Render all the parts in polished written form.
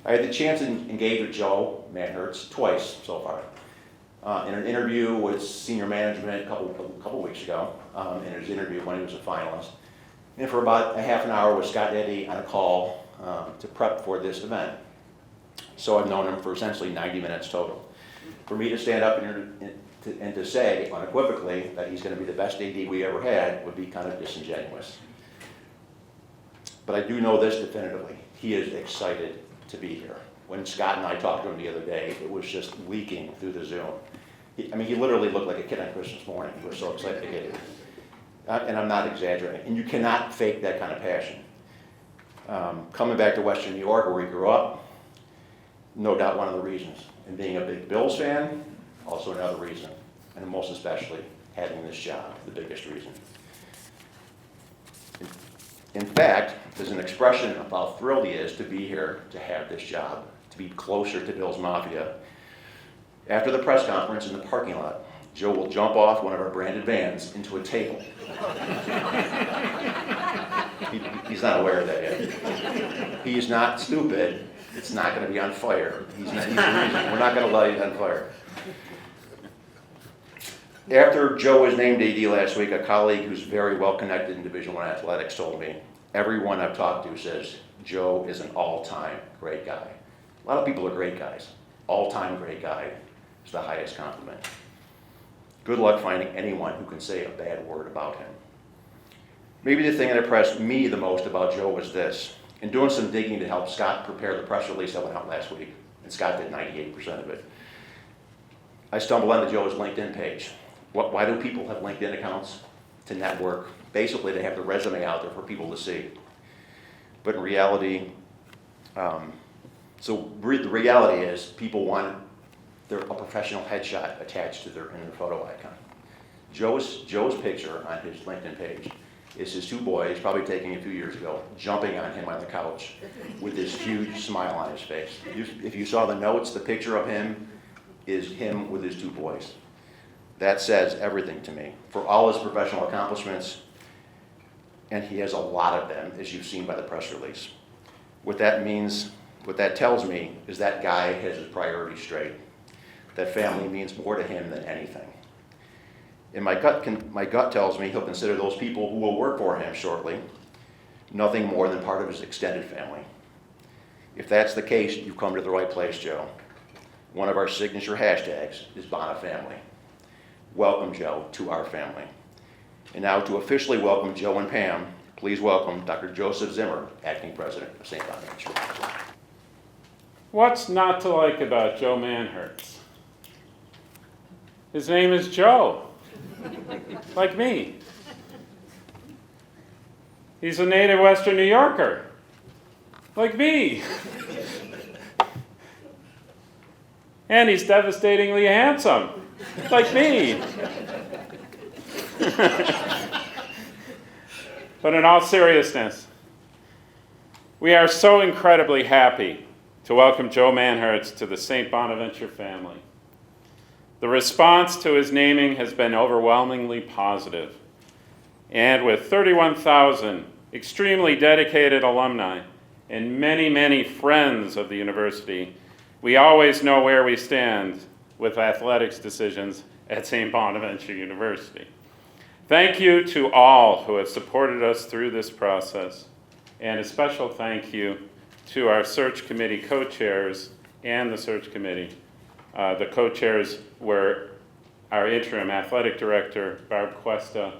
I had the chance to engage with Joe Manhertz twice so far. In an interview with senior management a couple weeks ago, in his interview when he was a finalist, and for about a half an hour with Scott Eddy on a call to prep for this event. So I've known him for essentially 90 minutes total. For me to stand up and to say unequivocally that he's going to be the best AD we ever had would be kind of disingenuous. But I do know this definitively. He is excited to be here. When Scott and I talked to him the other day, it was just leaking through the Zoom. He literally looked like a kid on Christmas morning. He was so excited to get here. And I'm not exaggerating. And you cannot fake that kind of passion. Coming back to Western New York, where he grew up, no doubt one of the reasons. And being a big Bills fan, also another reason. And most especially, having this job, the biggest reason. In fact, there's an expression of how thrilled he is to be here, to have this job, to be closer to Bills Mafia. After the press conference in the parking lot, Joe will jump off one of our branded vans into a table. He's not aware of that yet. He is not stupid. It's not going to be on fire. He's the reason. We're not going to light it on fire. After Joe was named AD last week, a colleague who's very well connected in Division I athletics told me, everyone I've talked to says Joe is an all-time great guy. A lot of people are great guys. All-time great guy is the highest compliment. Good luck finding anyone who can say a bad word about him. Maybe the thing that impressed me the most about Joe was this. In doing some digging to help Scott prepare the press release that went out last week, and Scott did 98% of it, I stumbled onto Joe's LinkedIn page. Why do people have LinkedIn accounts? To network. Basically, they have the resume out there for people to see. But in reality, the reality is people want a professional headshot attached to in their photo icon. Joe's picture on his LinkedIn page is his two boys, probably taken a few years ago, jumping on him on the couch with this huge smile on his face. If you saw the notes, the picture of him is him with his two boys. That says everything to me. For all his professional accomplishments, and he has a lot of them, as you've seen by the press release. What that tells me is that guy has his priorities straight. That family means more to him than anything. And my gut tells me he'll consider those people who will work for him shortly nothing more than part of his extended family. If that's the case, you've come to the right place, Joe. One of our signature hashtags is Bonafamily. Welcome, Joe, to our family. And now to officially welcome Joe and Pam, please welcome Dr. Joseph Zimmer, Acting President of St. Bonaventure. What's not to like about Joe Manhertz? His name is Joe, like me. He's a native Western New Yorker, like me. And he's devastatingly handsome, like me. But in all seriousness, we are so incredibly happy to welcome Joe Manhertz to the St. Bonaventure family. The response to his naming has been overwhelmingly positive. And with 31,000 extremely dedicated alumni and many, many friends of the university, we always know where we stand with athletics decisions at St. Bonaventure University. Thank you to all who have supported us through this process, and a special thank you to our search committee co-chairs and the search committee. The co-chairs were our interim athletic director, Barb Cuesta,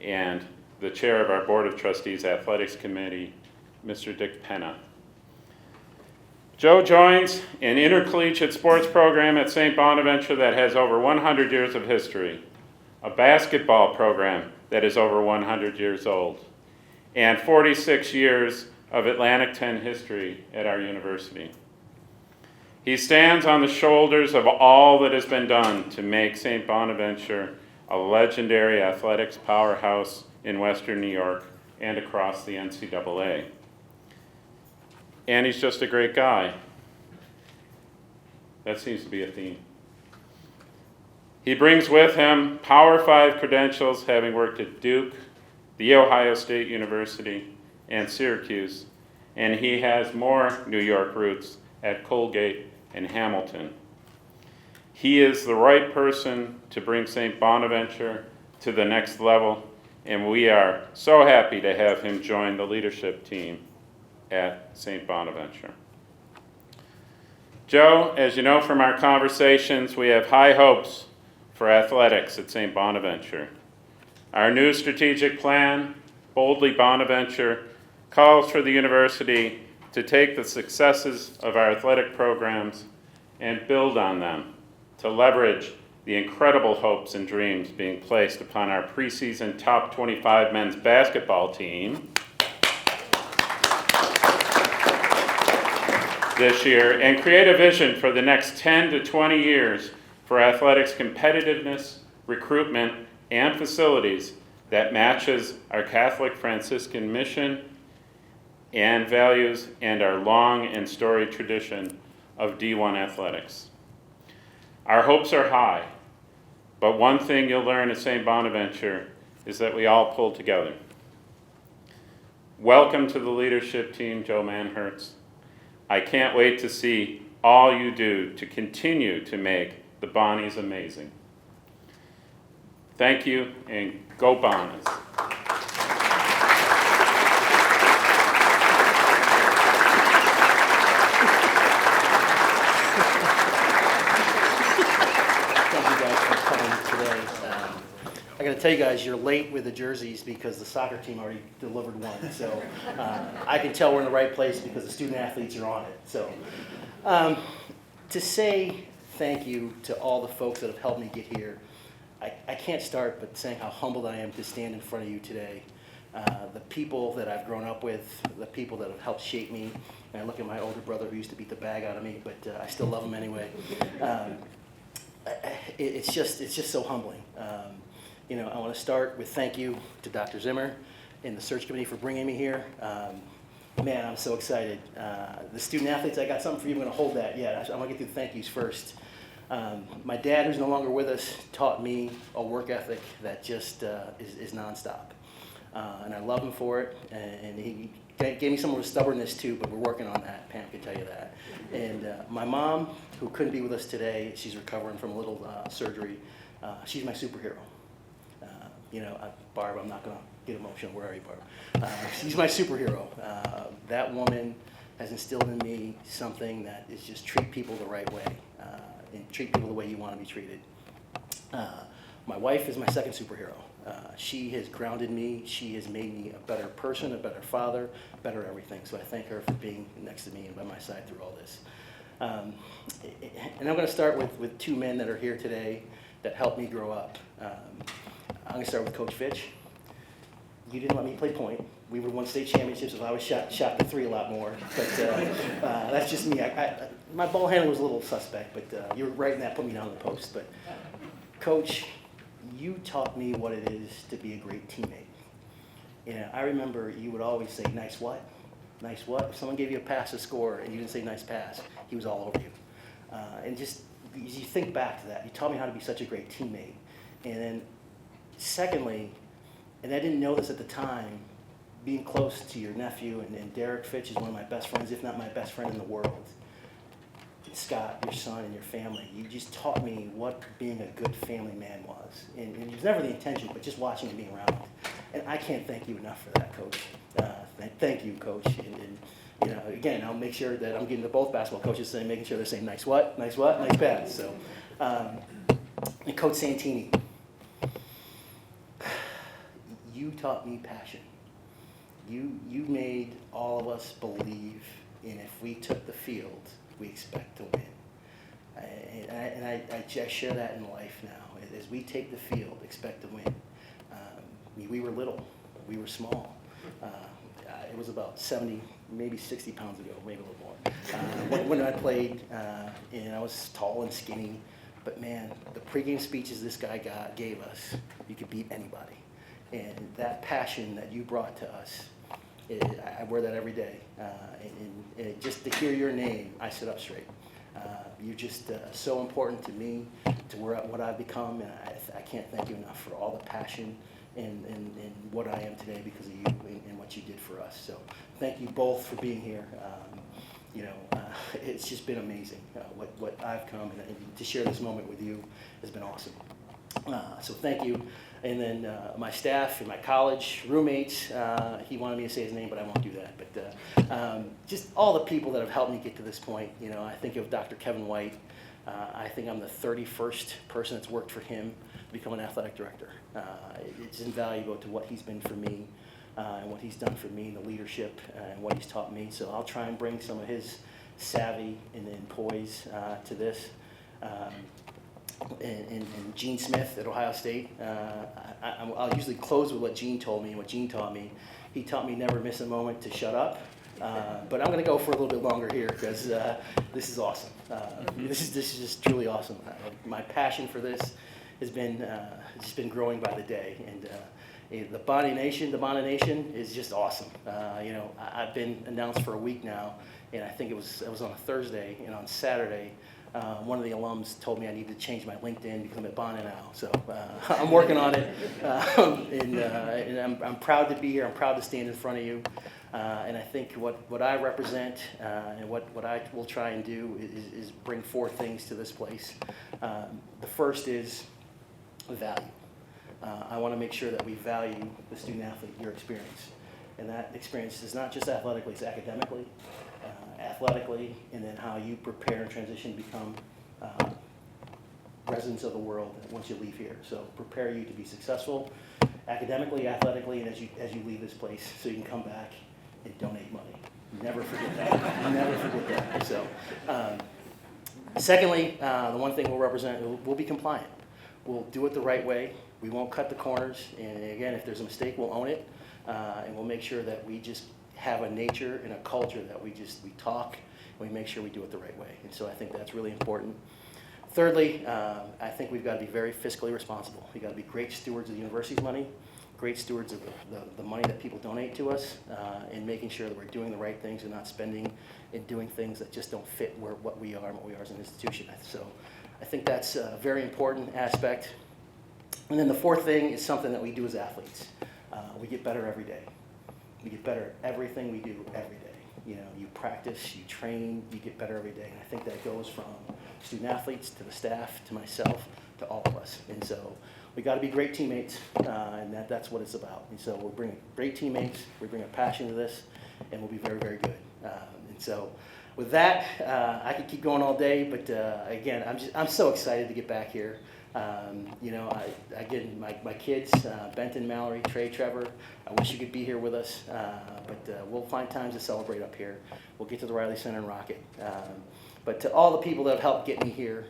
and the chair of our Board of Trustees Athletics Committee, Mr. Dick Penna. Joe joins an intercollegiate sports program at St. Bonaventure that has over 100 years of history, a basketball program that is over 100 years old, and 46 years of Atlantic 10 history at our university. He stands on the shoulders of all that has been done to make St. Bonaventure a legendary athletics powerhouse in Western New York and across the NCAA. And he's just a great guy. That seems to be a theme. He brings with him Power 5 credentials, having worked at Duke, The Ohio State University, and Syracuse, and he has more New York roots at Colgate and Hamilton. He is the right person to bring St. Bonaventure to the next level, and we are so happy to have him join the leadership team at St. Bonaventure. Joe, as you know from our conversations, we have high hopes for athletics at St. Bonaventure. Our new strategic plan, Boldly Bonaventure, calls for the university to take the successes of our athletic programs and build on them, to leverage the incredible hopes and dreams being placed upon our preseason top 25 men's basketball team this year, and create a vision for the next 10 to 20 years for athletics competitiveness, recruitment, and facilities that matches our Catholic Franciscan mission and values and our long and storied tradition of D1 athletics. Our hopes are high, but one thing you'll learn at St. Bonaventure is that we all pull together. Welcome to the leadership team, Joe Manhertz. I can't wait to see all you do to continue to make the Bonnies amazing. Thank you, and go Bonnies. I got to tell you guys, you're late with the jerseys because the soccer team already delivered one. So I can tell we're in the right place because the student athletes are on it. So to say thank you to all the folks that have helped me get here, I can't start but saying how humbled I am to stand in front of you today. The people that I've grown up with, the people that have helped shape me. And I look at my older brother who used to beat the bag out of me, but I still love him anyway. It's just so humbling. I want to start with thank you to Dr. Zimmer and the search committee for bringing me here. Man, I'm so excited. The student athletes, I got something for you. I'm going to hold that. Yeah, I'm going to get through the thank yous first. My dad, who's no longer with us, taught me a work ethic that just is nonstop. And I love him for it. And he gave me some of his stubbornness too, but we're working on that. Pam can tell you that. And my mom, who couldn't be with us today, she's recovering from a little surgery. She's my superhero. Barb, I'm not going to get emotional. Where are you, Barb? She's my superhero. That woman has instilled in me something that is just treat people the right way and treat people the way you want to be treated. My wife is my second superhero. She has grounded me. She has made me a better person, a better father, better everything. So I thank her for being next to me and by my side through all this. And I'm going to start with two men that are here today that helped me grow up. I'm going to start with Coach Fitch. You didn't let me play point. We would have won state championships if I was shot the three a lot more. But that's just me. My ball handling was a little suspect, but you were right in that, put me down on the post. But Coach, you taught me what it is to be a great teammate. I remember you would always say, nice what? Nice what? If someone gave you a pass to score and you didn't say nice pass, he was all over you. And just, as you think back to that, you taught me how to be such a great teammate. And then secondly, and I didn't know this at the time, being close to your nephew, and Derek Fitch is one of my best friends, if not my best friend in the world. Scott, your son, and your family, you just taught me what being a good family man was. And it was never the intention, but just watching and being around. And I can't thank you enough for that, Coach. Thank you, Coach. And again, I'll make sure that I'm getting to both basketball coaches saying, making sure they're saying nice what, nice pass. So, and Coach Santini, you taught me passion. You made all of us believe in if we took the field, we expect to win. And I share that in life now. As we take the field, expect to win. We were little. We were small. It was about 70, maybe 60 pounds ago, maybe a little more. When I played, and I was tall and skinny. But man, the pregame speeches this guy gave us, you could beat anybody. And that passion that you brought to us, I wear that every day. And just to hear your name, I sit up straight. You're just so important to me, to what I've become, and I can't thank you enough for all the passion and what I am today because of you and what you did for us. So thank you both for being here. It's just been amazing what I've come and to share this moment with you has been awesome. So thank you. And then my staff and my college roommates, he wanted me to say his name, but I won't do that. But just all the people that have helped me get to this point. I think of Dr. Kevin White. I think I'm the 31st person that's worked for him to become an athletic director. It's invaluable to what he's been for me and what he's done for me, the leadership and what he's taught me. So I'll try and bring some of his savvy and poise to this. And Gene Smith at Ohio State. I'll usually close with what Gene told me and what Gene taught me. He taught me never miss a moment to shut up. But I'm going to go for a little bit longer here because this is awesome. This is just truly awesome. My passion for this has been just been growing by the day. And the Bonnie Nation is just awesome. I've been announced for a week now, and I think it was on a Thursday, and on Saturday. One of the alums told me I needed to change my LinkedIn, become a Bonnie now. So I'm working on it, and I'm proud to be here. I'm proud to stand in front of you. And I think what I represent and what I will try and do is bring 4 things to this place. The first is value. I want to make sure that we value the student athlete, your experience. And that experience is not just athletically, it's academically. And then how you prepare and transition to become residents of the world once you leave here. So prepare you to be successful academically, athletically, and as you leave this place, so you can come back and donate money. Never forget that. Never forget that. So, secondly, the one thing we'll represent, we'll be compliant. We'll do it the right way. We won't cut the corners. And again, if there's a mistake, we'll own it, and we'll make sure that we just have a nature and a culture that we talk and we make sure we do it the right way. And so I think that's really important. Thirdly, I think we've got to be very fiscally responsible. We've got to be great stewards of the university's money, great stewards of the money that people donate to us, and making sure that we're doing the right things and not spending and doing things that just don't fit what we are and what we are as an institution. So I think that's a very important aspect. And then the fourth thing is something that we do as athletes. We get better every day. We get better at everything we do every day. You practice, you train, you get better every day. And I think that goes from student athletes to the staff, to myself, to all of us. And so we got to be great teammates, and that's what it's about. And so we're bringing great teammates, we bring a passion to this, and we'll be very, very good. And so with that, I could keep going all day, but again, I'm so excited to get back here. Again, my kids, Benton, Mallory, Trey, Trevor, I wish you could be here with us, but we'll find times to celebrate up here. We'll get to the Riley Center and rock it. But to all the people that have helped get me here,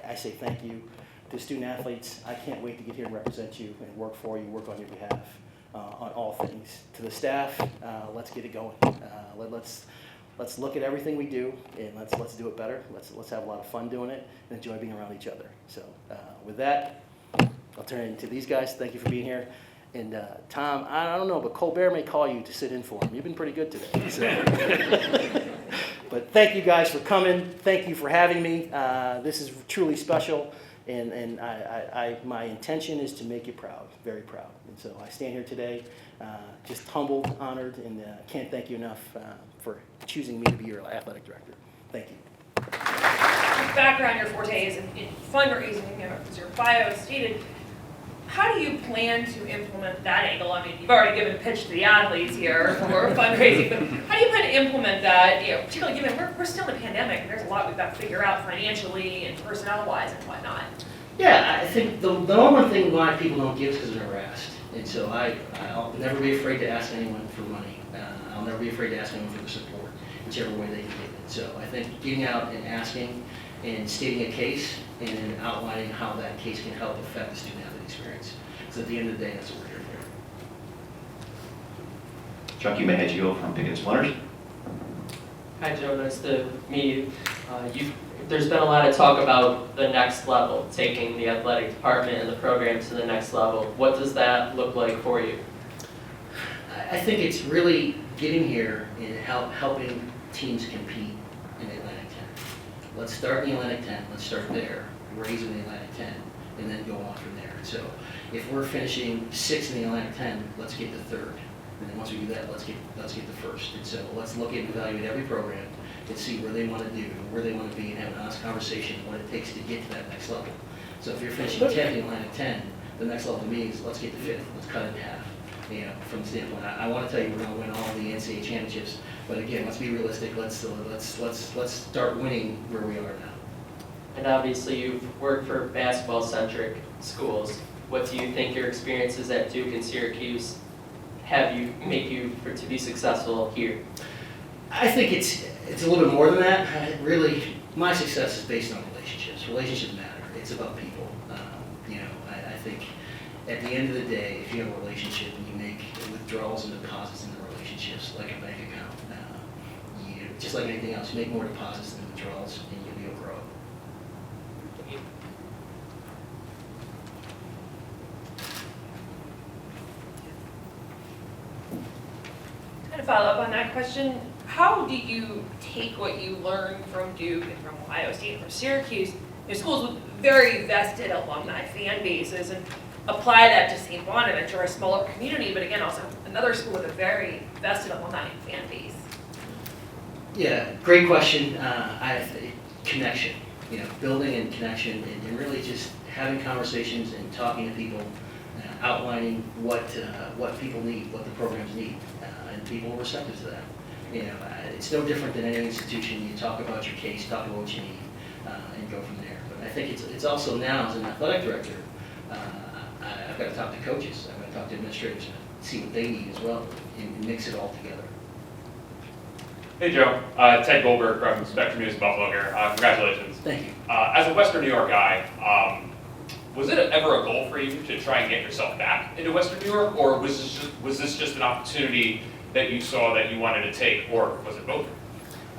I say thank you. To student athletes, I can't wait to get here and represent you and work for you, work on your behalf on all things. To the staff, let's get it going. Let's look at everything we do and let's do it better. Let's have a lot of fun doing it and enjoy being around each other. So with that, I'll turn it to these guys. Thank you for being here. And Tom, I don't know, but Colbert may call you to sit in for him. You've been pretty good today. So. But thank you guys for coming. Thank you for having me. This is truly special. And my intention is to make you proud, very proud. And so I stand here today just humbled, honored, and can't thank you enough for choosing me to be your athletic director. Thank you. Background, your forte is in fundraising, as your bio stated. How do you plan to implement that angle? I mean, you've already given a pitch to the athletes here for fundraising, but how do you plan to implement that, particularly given we're still in a pandemic and there's a lot we've got to figure out financially and personnel-wise and whatnot? Yeah, I think the number one thing why people don't give is because they're never asked. And so I'll never be afraid to ask anyone for money. I'll never be afraid to ask anyone for the support, whichever way they can give it. So I think getting out and asking and stating a case and then outlining how that case can help affect the student-athlete experience. Because at the end of the day, that's what we're here for. Chucky Mahachio from Pickett Splinters. Hi Joe, nice to meet you. There's been a lot of talk about the next level, taking the athletic department and the program to the next level. What does that look like for you? I think it's really getting here and helping teams compete in the Atlantic 10. Let's start in the Atlantic 10. Let's start there, raising the Atlantic 10, and then go on from there. So if we're finishing 6th in the Atlantic 10, let's get to 3rd. And then once we do that, let's get to 1st. And so let's look at and evaluate every program and see where they want to do, where they want to be, and have an honest conversation on what it takes to get to that next level. So if you're finishing 10th in the Atlantic 10, the next level to me is let's get to 5th, let's cut it in half. You know, from the standpoint, I want to tell you we're going to win all the NCAA championships, but again, let's be realistic. Let's start winning where we are now. And obviously, you've worked for basketball-centric schools. What do you think your experiences at Duke and Syracuse make you to be successful here? I think it's a little bit more than that. Really, my success is based on relationships. Relationships matter. It's about people. I think at the end of the day, if you have a relationship and you make withdrawals and deposits in the relationships, like a bank account, just like anything else, you make more deposits than withdrawals, and you'll grow. Kind of follow up on that question, how do you take what you learned from Duke and from Ohio State and from Syracuse, schools with very vested alumni fan bases, and apply that to St. Bonaventure, a smaller community, but again, also another school with a very vested alumni fan base? Yeah, great question. Connection, building and connection, and really just having conversations and talking to people, outlining what people need, what the programs need, and people are receptive to that. It's no different than any institution. You talk about your case, talk about what you need, and go from there. But I think it's also now, as an athletic director, I've got to talk to coaches, I've got to talk to administrators, see what they need as well, and mix it all together. Hey Joe, Ted Goldberg from Spectrum News Buffalo here. Congratulations. Thank you. As a Western New York guy, was it ever a goal for you to try and get yourself back into Western New York, or was this just an opportunity that you saw that you wanted to take, or was it both?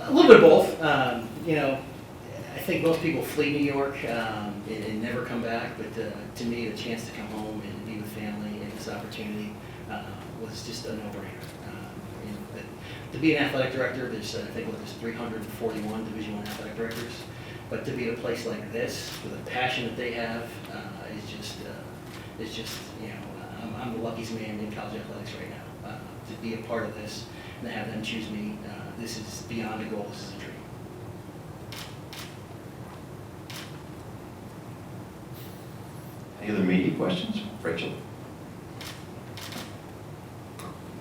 A little bit of both. I think most people flee New York and never come back, but to me, the chance to come home and be with family and this opportunity was just a no-brainer. To be an athletic director, there's 341 Division I athletic directors, but to be at a place like this with the passion that they have is just I'm the luckiest man in college athletics right now. To be a part of this and to have them choose me, this is beyond a goal. This is a dream. Any other media questions? Rachel?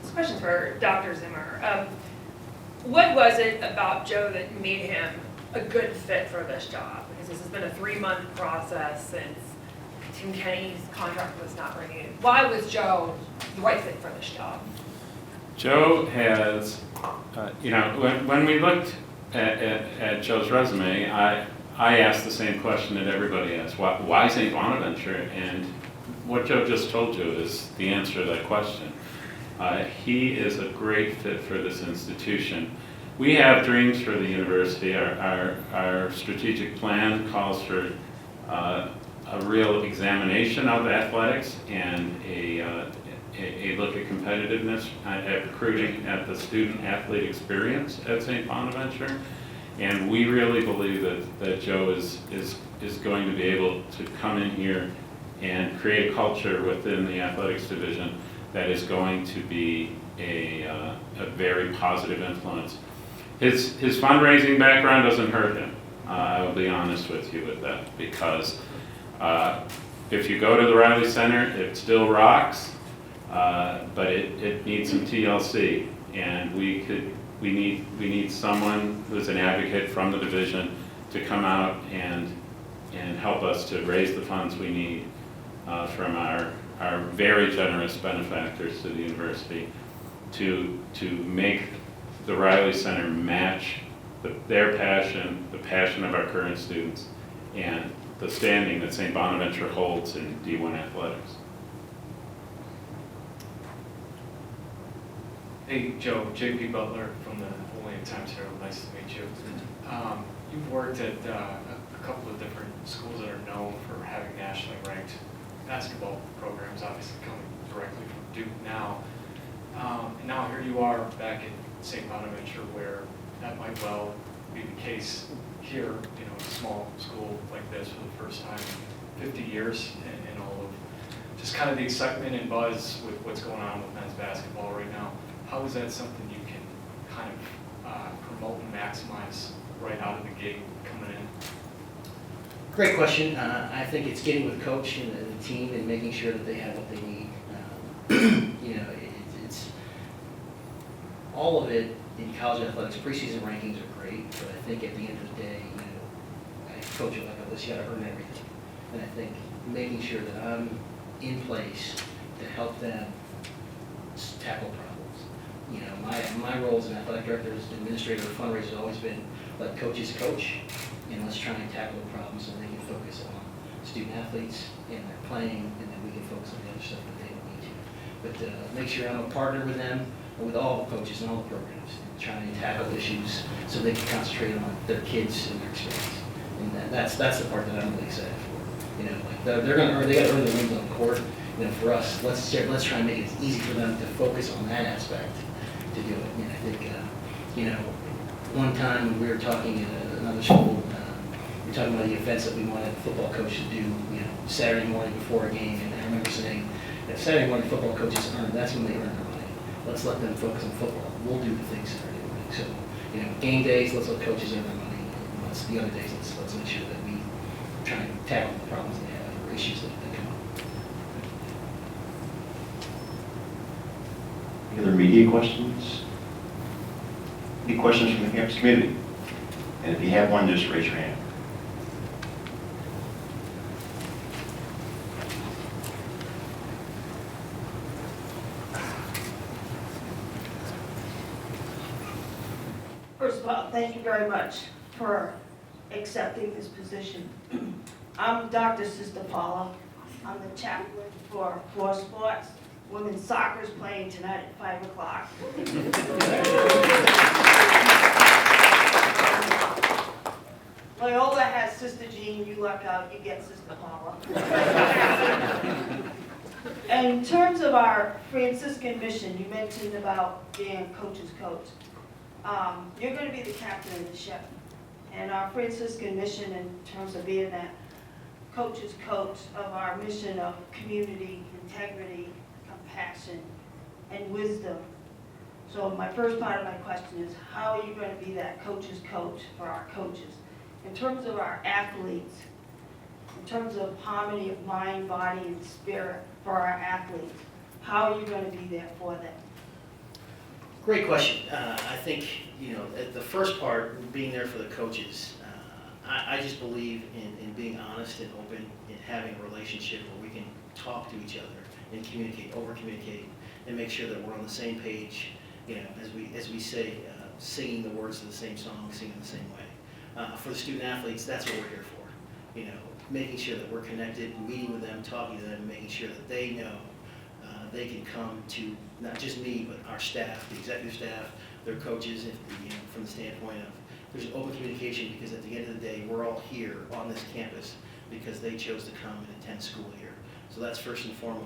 This question's for Dr. Zimmer. What was it about Joe that made him a good fit for this job? Because this has been a 3-month process since Tim Kenny's contract was not renewed. Why was Joe the right fit for this job? Joe has, when we looked at Joe's resume, I asked the same question that everybody asks. Why St. Bonaventure? And what Joe just told you is the answer to that question. He is a great fit for this institution. We have dreams for the university. Our strategic plan calls for a real examination of athletics and a look at competitiveness, at recruiting, at the student-athlete experience at St. Bonaventure. And we really believe that Joe is going to be able to come in here and create a culture within the athletics division that is going to be a very positive influence. His fundraising background doesn't hurt him. I will be honest with you with that, because if you go to the Riley Center, it still rocks, but it needs some TLC, and we need someone who's an advocate from the division to come out and help us to raise the funds we need from our very generous benefactors to the university to make the Riley Center match their passion, the passion of our current students, and the standing that St. Bonaventure holds in D1 athletics. Hey Joe, JP Butler from the Atlantic Times Herald. Nice to meet you. You've worked at a couple of different schools that are known for having nationally ranked basketball programs, obviously coming directly from Duke now. And now here you are back at St. Bonaventure, where that might well be the case here, a small school like this for the first time 50 years and all of just kind of the excitement and buzz with what's going on with men's basketball right now. How is that something you can kind of promote and maximize right out of the gate coming in? Great question. I think it's getting with coach and the team and making sure that they have what they need. You know, it's all of it in college athletics. Preseason rankings are great, but I think at the end of the day, you know, I coach it like this, you got to earn everything. And I think making sure that I'm in place to help them tackle problems. You know, my role as an athletic director, as administrator, fundraiser has always been let coaches coach, and let's try and tackle the problems so they can focus on student athletes and their playing, and then we can focus on the other stuff that they don't need to. But make sure I'm a partner with them, with all the coaches and all the programs, and trying to tackle issues so they can concentrate on their kids and their experience. And that's the part that I'm really excited for. You know, like they got to earn the wins on the court. You know, for us, let's try and make it as easy for them to focus on that aspect to do it. And I think, you know, one time when we were talking at another school, we were talking about the events that we wanted the football coach to do, you know, Saturday morning before a game. And I remember saying that Saturday morning football coaches that's when they earn their money. Let's let them focus on football. We'll do the things that they're doing. So, you know, game days, let's let coaches earn their money. And the other days, let's make sure that we try and tackle the problems they have or issues that come up. Any other media questions? Any questions from the campus community? And if you have one, just raise your hand. First of all, thank you very much for accepting this position. I'm Dr. Sister Paula. I'm the chaplain for sports. Women's soccer is playing tonight at 5 o'clock. Loyola has Sister Jean. You luck out, you get Sister Paula. In terms of our Franciscan mission, you mentioned about being a coach's coach. You're going to be the captain of the ship. And our Franciscan mission in terms of being that coach's coach of our mission of community, integrity, compassion, and wisdom. So my first part of my question is, how are you going to be that coach's coach for our coaches? In terms of our athletes, in terms of harmony of mind, body, and spirit for our athletes, how are you going to be there for them? Great question. I think, you know, at the first part, being there for the coaches, I just believe in being honest and open and having a relationship where we can talk to each other and communicate, over-communicate, and make sure that we're on the same page, you know, as we say, singing the words of the same song, singing the same way. For the student athletes, that's what we're here for. You know, making sure that we're connected, meeting with them, talking to them, making sure that they know they can come to not just me, but our staff, the executive staff, their coaches, if, you know, from the standpoint of there's an open communication, because at the end of the day, we're all here on this campus because they chose to come and attend school here. So that's first and foremost.